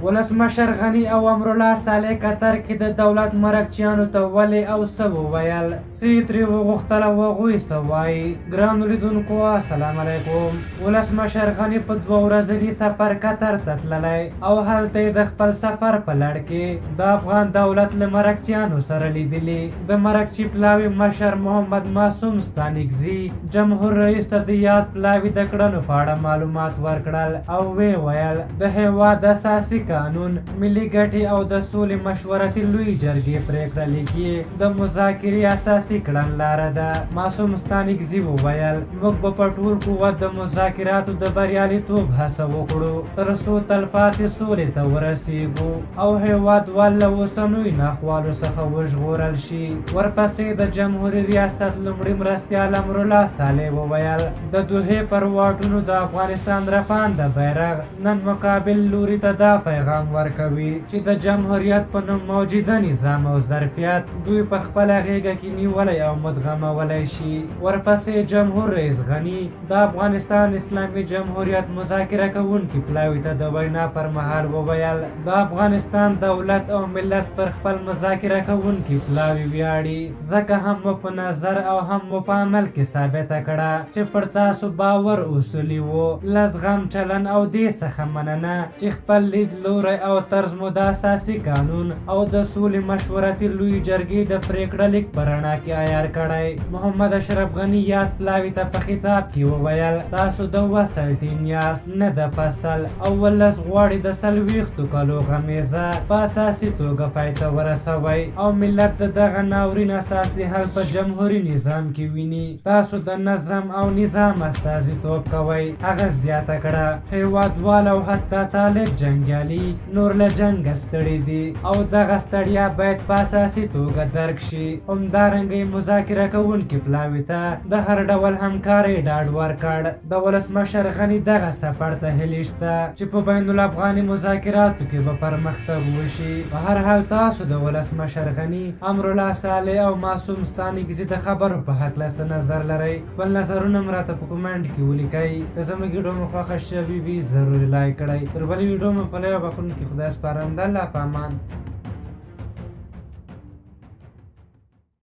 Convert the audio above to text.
ولسمشر غني او امرالله صالح قطر کې د دولت مرکچیانو ته ولې او څه وویل، څه ترې وغوښتل او هغوی څه وایي. ګرانو لیدونکو السلام علیکم. ولسمشر غني په 2 ورځني سفر قطر ته تللی او هلته د خپل سفر په لړ کې د افغان دولت له مرکچیانو سره لیدلي. د مرکچي پلاوي مشر محمد معصوم ستانکزي جمهور رئیس ته د یاد پلاوي د کړنو په اړه معلومات ورکړل او وی ویل د هیواد اساسي قانون، ملي ګټې او د سولې مشورتي لوی جرګې پریکړه لیکي د مذاکرې اساسي کړنلاره ده. معصوم ستانکزي وویل موږ به په ټول قوت د مذاکراتو د بریالیتوب هڅه وکړو تر څو تلپاتې سولې ته ورسیږو او هیوادوال له اوسنیو ناخوالو څخه وژغورل شي. ورپسې د جمهوري ریاست لومړي مرستیال امرالله صالح وویل د دوحې پر واټونو د افغانستان رپانده بیرغ نن مقابل لوري ته دا پیغام ورکوي چې د جمهوریت په نوم موجوده نظام او ظرفیت دوی په خپله غېږه کې نیولی او مدغمولی شي. ورپسې جمهور رئیس غني د افغانستان اسلامي جمهوریت مذاکره کوونکي پلاوي ته د وینا پر مهال وویل د افغانستان دولت او ملت پر خپل مذاکره کوونکي پلاوي ویاړي، ځکه هم مو په نظر او هم مو په عمل کې ثابته کړه چې پر تاسو باور اصولي وو. له زغم چلن او دې څخه مننه چې خپل لید لوری او طرز مو د اساسي قانون او د سولې مشورتي لوی جرګې د پریکړه لیک په رڼا کې عیار کړی. محمد اشرف غني یاد پلاوي ته په خطاب کې وویل تاسو د وصل ټیم یاست نه د فصل او ولس غواړي د 40 کالو غمیزه په اساسي توګه پای ته ورسوئ او ملت د دغه ناورین اساسي حل په جمهوري نظام کې ویني. تاسو د نظم او نظام استازیتوب کوئ. هغه زیاته کړه هیوادوال او حتی طالب جنګیالي نور له جنګه ستړي دي او دغه ستړیا باید په اساسي توګه درک شي. همدارنګه مذاکره کوونکي پلاوي ته د هر ډول همکارۍ ډاډ ورکړ. د ولسمشر غني دغه سفر ته هیلې شته چې په بین الافغاني مذاکراتو کې به پرمختګ وشي. په هر حال تاسو د ولسمشر غني، امرالله صالح او معصوم ستانکزي د خبرو په هکله څه نظر لرئ؟ خپل نظرونه مو راته په کومنټ کې ولیکئ. که زموږ ویډیو مو خوښه شوې وي ضروري لایک کړئ. تر بلې ویډیو مو په لایق بخښونکي خدای سپارم. د الله په امان.